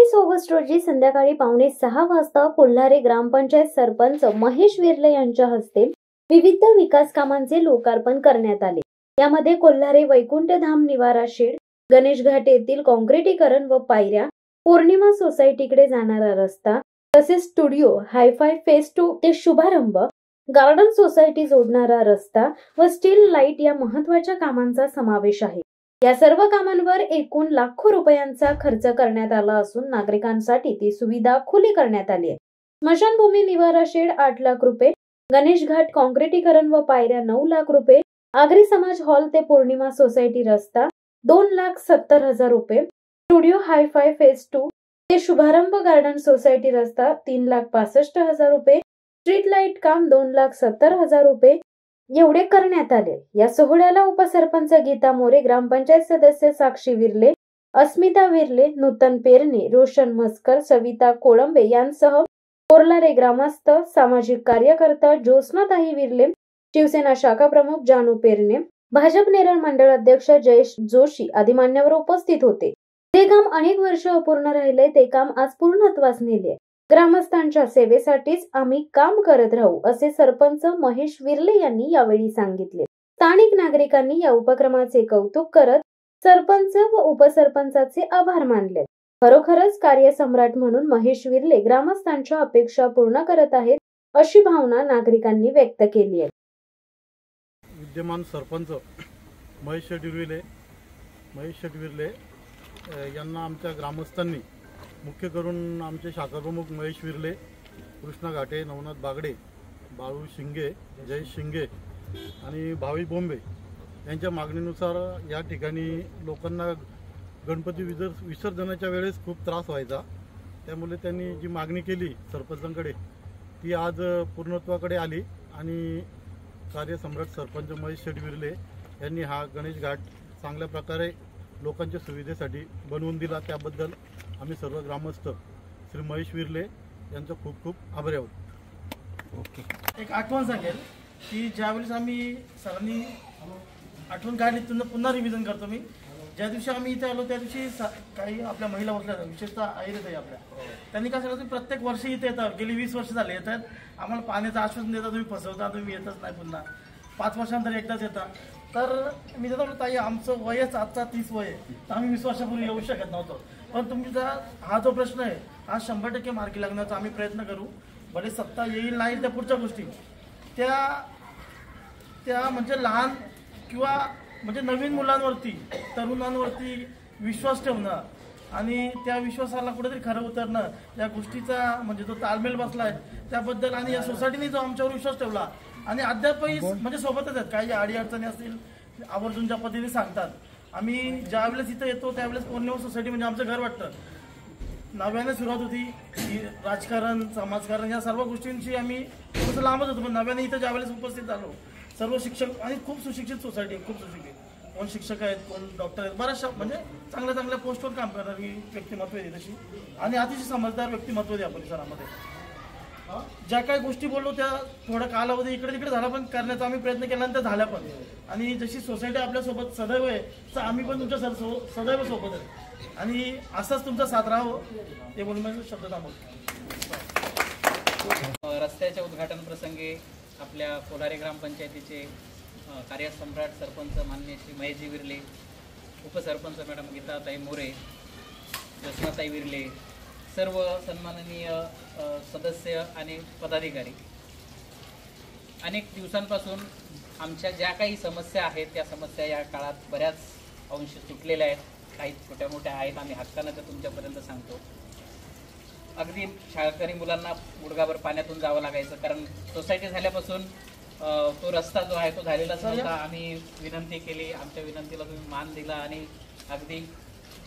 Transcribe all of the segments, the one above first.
21 August रोजी संध्याकाळी 5:45 वाजता कोल्हारे ग्रामपंचायत सरपंच महेश विर्ले यांच्या हस्ते विविध विकास कामांचे लोकार्पण करण्यात आले। यामध्ये कोल्हारे वैकुंठधाम निवारा शेड, गणेश घाट येथील काँक्रिटीकरण व पायऱ्या, पौर्णिमा सोसायटीकडे जाणारा रस्ता, तसेच स्टुडिओ हाय-फाय फेज 2 ते शुभारंभ, गार्डन सोसायटी जोडणारा रस्ता व स्टील लाईट या महत्त्वाच्या कामांचा समावेश आहे। या सर्व कामांवर एकूण लाखो रुपयांचा खर्च करण्यात आला असून नागरिकांसाठी ती सुविधा खुली करण्यात आली आहे। स्मशानभूमी निवारा शेड 8 लाख रुपये, गणेश घाट काँक्रिटीकरण व पायऱ्या 9 लाख रुपये, आगरी समाज हॉल ते पौर्णिमा सोसायटी रस्ता 2,70,000 रुपये, स्टुडिओ हाय-फाय फेज 2 ते शुभारंभ गार्डन सोसायटी रस्ता 3,65,000 रुपये, स्ट्रीट लाईट काम 2,70,000 रुपये एवढे करण्यात आले। या सोहळ्याला उपसरपंच गीता मोरे, ग्रामपंचायत सदस्य साक्षी विर्ले, अस्मिता विर्ले, नूतन पेरणे, रोशन म्हस्कर, सविता कोळंबे यांसह कोल्हारे ग्रामस्थ, सामाजिक कार्यकर्ता ज्योत्स्नाताई विर्ले, शिवसेना शाखा प्रमुख जानू पेरणे, भाजप नेरळ मंडळ अध्यक्ष जयेश जोशी आदी मान्यवर उपस्थित होते। ते काम अनेक वर्ष अपूर्ण राहिले, ते काम आज पूर्णत्वास नेले। ग्रामस्थांच्या सेवेसाठीच आम्ही काम करत राहू, असे सरपंच महेश विर्ले यांनी यावेळी सांगितले। स्थानिक नागरिकांनी या उपक्रमाचे कौतुक करत सरपंच व उपसरपंचाचे आभार मानले। खरोखरच कार्यसम्राट म्हणून महेश विर्ले ग्रामस्थांच्या अपेक्षा पूर्ण करत आहेत, अशी भावना नागरिकांनी व्यक्त केली आहे। विद्यमान सरपंच महेश विर्ले यांना आमच्या ग्रामस्थांनी, मुख्य करून आमचे शाखा प्रमुख महेश विर्ले, कृष्णा घाटे, नवनाथ बागडे, बाळू शिंगे, जय शिंगे आणि भावी बोंबे यांच्या मागणीनुसार या ठिकाणी लोकांना गणपती विसर्जनाच्या वेळेस खूप त्रास व्हायचा। त्यामुळे त्यांनी जी मागणी केली सरपंचांकडे ती आज पूर्णत्वाकडे आली आणि कार्यसम्राट सरपंच महेश विर्ले यांनी हा गणेश घाट चांगल्या प्रकारे लोकांच्या सुविधेसाठी बनवून दिला। त्याबद्दल आम्ही सर्व ग्रामस्थ श्री महेश विर्ले यांचं खूप खूप आभारी आहोत। ओके, एक आठवण सांगेल की ज्यावेळेस आम्ही सरांनी आठवण काढली पुन्हा रिव्हिजन करतो मी। ज्या दिवशी आम्ही इथे आलो त्या दिवशी काही आपल्या महिला बसल्या, विशेषतः आईरताई आपल्या, त्यांनी काय सांगितलं, प्रत्येक वर्षी इथे येतात, गेली 20 वर्ष झाले येतात, आम्हाला पाण्याचं आश्वासन देतात, तुम्ही फसवता, तुम्ही येतच नाही, पुन्हा 5 वर्षांतर एकदाच येतात। तर मी त्याचा ताई आमचं वयच आजचा 30 वय आहे, तर आम्ही 20 वर्षापूर्वी येऊ शकत नव्हतो, पण तुमचा हा जो प्रश्न आहे हा 100% मार्गी लागण्याचा आम्ही प्रयत्न करू। भले सत्ता येईल नाही त्या पुढच्या गोष्टी त्या म्हणजे लहान किंवा म्हणजे नवीन मुलांवरती, तरुणांवरती विश्वास ठेवणं आणि त्या विश्वासाला कुठेतरी खरं उतरणं, या गोष्टीचा म्हणजे जो ताळमेळ बसलाय त्याबद्दल, आणि या सोसायटीने जो आमच्यावर विश्वास ठेवला आणि अद्यापही म्हणजे सोबतच आहेत, काही अडीअडचणी असतील आवर्जून ज्या पद्धतीने सांगतात। आम्ही ज्यावेळेस इथं येतो त्यावेळेस पौर्णिमा सोसायटी म्हणजे आमचं घर वाटतं। नव्याने सुरुवात होती, राजकारण, समाजकारण या सर्व गोष्टींची आम्ही थोडंसं लांबच होतो, पण नव्याने इथं ज्यावेळेस उपस्थित झालो, सर्व शिक्षक आणि खूप सुशिक्षित सोसायटी, खूप सुशिक्षित, कोण शिक्षक आहेत, कोण डॉक्टर आहेत, बऱ्याचशा म्हणजे चांगल्या चांगल्या पोस्टवर काम करणारी व्यक्तिमत्व आहे तशी, आणि अतिशय समजदार व्यक्तिमत्व आहे या परिसरामध्ये। ज्या काही गोष्टी बोललो त्या थोडा कालावधी इकडे तिकडे झाला, पण करण्याचा आम्ही प्रयत्न केला आणि त्या झाल्या पण। आणि जशी सोसायटी आपल्यासोबत सदैव आहे तर आम्ही पण तुमच्या सदैव सोबत आहे आणि असाच तुमचा साथ राहावं हे बोलून मी शब्द थांबवतो। रस्त्याच्या उद्घाटन प्रसंगी आपल्या कोल्हारे ग्रामपंचायतीचे कार्यसम्राट सरपंच माननीय श्री महेशजी विर्ले, उपसरपंच मॅडम गीताताई मोरे, ज्योत्स्नाताई विर्ले, सर्व सन्माननीय सदस्य आणि पदाधिकारी, अनेक दिवसांपासून आमच्या ज्या काही समस्या आहेत त्या समस्या या काळात बऱ्याच अंश सुटलेल्या आहेत, काही छोट्या मोठ्या आहेत, आम्ही हक्कानं त्या तुमच्यापर्यंत सांगतो। अगदी शाळकरी मुलांना गुडघाभर पाण्यातून जावं लागायचं, कारण सोसायटी झाल्यापासून तो रस्ता जो आहे तो झालेलाच नव्हता। आम्ही विनंती केली, आमच्या विनंतीला तुम्ही मान दिला आणि अगदी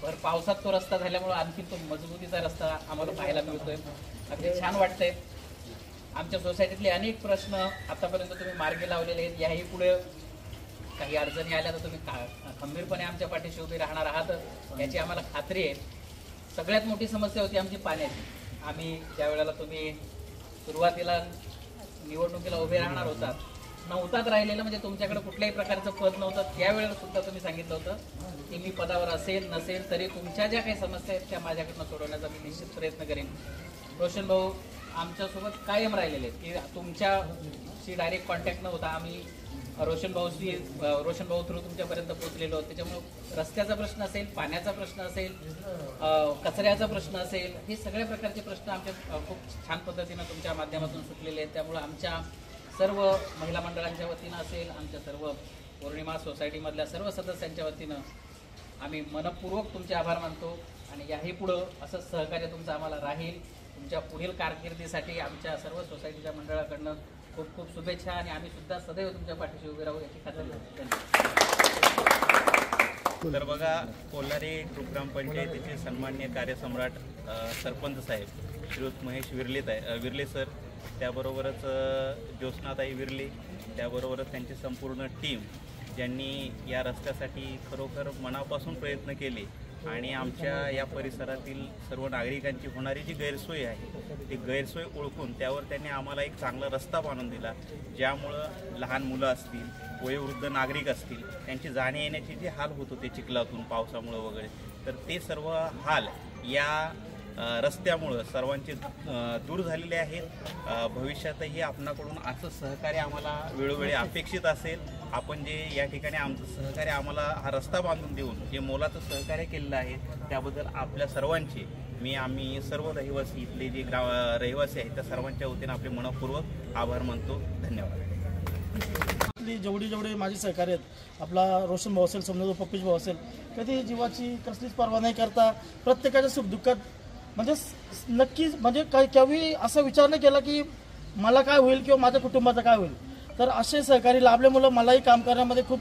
भर पावसात तो रस्ता झाल्यामुळे आणखी तो मजबूतीचा रस्ता आम्हाला पाहायला मिळतोय, अगदी छान वाटतंय। आमच्या सोसायटीतले अनेक प्रश्न आतापर्यंत तुम्ही मार्गी लावलेले आहेत, याही पुढे काही अडचणी आल्या तर तुम्ही खंबीरपणे आमच्या पाठीशी उभी राहणार आहात याची आम्हाला खात्री आहे। सगळ्यात मोठी समस्या होती आमची पाण्याची। आम्ही ज्या वेळेला तुम्ही सुरुवातीला निवडणुकीला उभे राहणार होतात नव्हतात राहिलेलं, म्हणजे तुमच्याकडे कुठल्याही प्रकारचं पद नव्हतं, त्यावेळेला सुद्धा तुम्ही सांगितलं होतं की मी पदावर असेल नसेल तरी तुमच्या ज्या काही समस्या आहेत त्या माझ्याकडनं सोडवण्याचा मी निश्चित प्रयत्न करेन. रोशन भाऊ आमच्यासोबत कायम राहिलेले आहेत की तुमच्याशी डायरेक्ट कॉन्टॅक्ट नव्हता, आम्ही रोशन भाऊ थ्रू तुमच्यापर्यंत पोहोचलेलो. त्याच्यामुळं रस्त्याचा प्रश्न असेल, पाण्याचा प्रश्न असेल, कचऱ्याचा प्रश्न असेल, हे सगळ्या प्रकारचे प्रश्न आमच्या खूप छान पद्धतीनं तुमच्या माध्यमातून सुटलेले आहेत. त्यामुळं आमच्या सर्व महिला मंडळांच्या वतीनं असेल, आमच्या सर्व पौर्णिमा सोसायटीमधल्या सर्व सदस्यांच्या वतीनं आम्ही मनपूर्वक तुमचे आभार मानतो आणि याही पुढं असं सहकार्य तुमचं आम्हाला राहील. तुमच्या पुढील कारकिर्दीसाठी आमच्या सर्व सोसायटीच्या मंडळाकडनं खूप खूप शुभेच्छा आणि आम्ही सुद्धा सदैव तुमच्या पाठीशी उभे राहू याची खात्री करतो. तर बघा, कोल्हारी ग्रामपंचायतीचे सन्माननीय कार्यसम्राट सरपंच साहेब श्रीयुत महेश विर्ले सर, त्याबरोबरच ज्योत्स्नाताई विर्ले, त्याबरोबरच त्यांची संपूर्ण टीम ज्यांनी या रस्त्यासाठी खरोखर मनापासून प्रयत्न केले आणि आमच्या या परिसरातील सर्व नागरिकांची होणारी जी गैरसोय आहे ती गैरसोय ओळखून त्यावर त्यांनी आम्हाला एक चांगला रस्ता बांधून दिला, ज्यामुळं लहान मुलं असतील, वयोवृद्ध नागरिक असतील, त्यांची जाणे येण्याची जी हाल होत होते चिखलातून पावसामुळं वगैरे, तर ते सर्व हाल या रस्त्यामुळं सर्वांचे दूर झालेले आहेत. भविष्यातही आपणाकडून असं सहकार्य आम्हाला वेळोवेळी अपेक्षित असेल. आपण जे या ठिकाणी आमचं सहकार्य आम्हाला हा रस्ता बांधून देऊन जे मोलाचं सहकार्य केलेलं आहे त्याबद्दल आपल्या सर्वांचे आम्ही सर्व रहिवासी, इथले जे रहिवासी आहेत त्या सर्वांच्या वतीनं आपले मनपूर्वक आभार मानतो. धन्यवाद. जेवढे माझे सहकार्य आहेत, आपला रोशन भाऊ असेल, समजा पप्पीश भाऊ असेल, कधी जीवाची कसलीच पर्वा नाही करता प्रत्येकाच्या सुखदुःखात म्हणजे नक्कीच म्हणजे केव्हाही असा विचार नाही केला की मला काय होईल किंवा माझ्या कुटुंबाचं काय होईल. तर असे सहकारी लाभल्यामुळं मलाही काम करण्यामध्ये खूप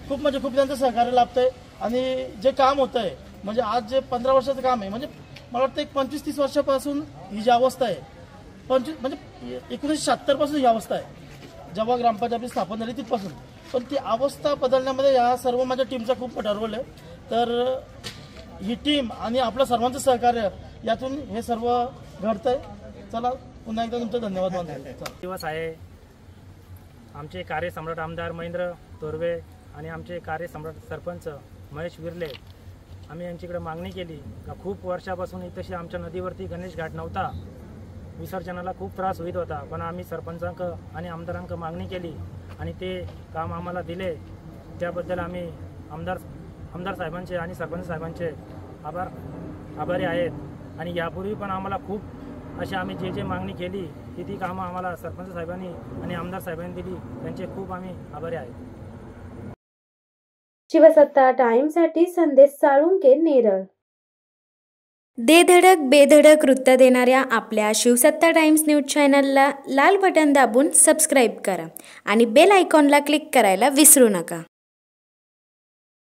त्यांचं सहकार्य लाभतंय. आणि जे काम होतं आहे म्हणजे आज जे 15 वर्षाचं काम आहे, म्हणजे मला वाटतं एक 25-30 वर्षापासून ही जी अवस्था आहे, म्हणजे 1976 पासून ही अवस्था आहे, जेव्हा ग्रामपंचायत स्थापन झाली तिथपासून. पण ती अवस्था बदलण्यामध्ये ह्या सर्व माझ्या टीमचा खूप मोठा रोल आहे. तर ही टीम आणि आपलं सर्वांचं सहकार्य यातून हे सर्व घडतंय. चला पुन्हा एकदा तुमचं धन्यवाद मानतो. दिवस आहे. आमचे कार्यसम्राट आमदार महेंद्र तोरवे आणि आमचे कार्यसम्राट सरपंच महेश विर्ले, आम्ही यांच्याकडे मागणी केली का खूप वर्षापासून इथंशी आमच्या नदीवरती गणेश घाट नव्हता, विसर्जनाला खूप त्रास होत होता. पण आम्ही सरपंचांक आणि आमदारांक मागणी केली आणि ते काम आम्हाला दिले. त्याबद्दल आम्ही आमदार साहेबांचे आणि सरपंच साहेबांचे आभारी आहेत. आणि यापूर्वी पण आम्हाला खूप अशी आम्ही जे मागणी केली ती कामं आम्हाला सरपंच साहेबांनी आणि आमदार साहेबांनी दिली, त्यांचे खूप आम्ही आभारी आहेत. शिवसत्ता टाइम्ससाठी संदेश साळुंके, नेरळ. धडक बेधडक वृत्त देणाऱ्या आपल्या शिवसत्ता टाइम्स न्यूज चॅनलला लाल बटन दाबून सबस्क्राईब करा आणि बेल आयकॉनला क्लिक करायला विसरू नका.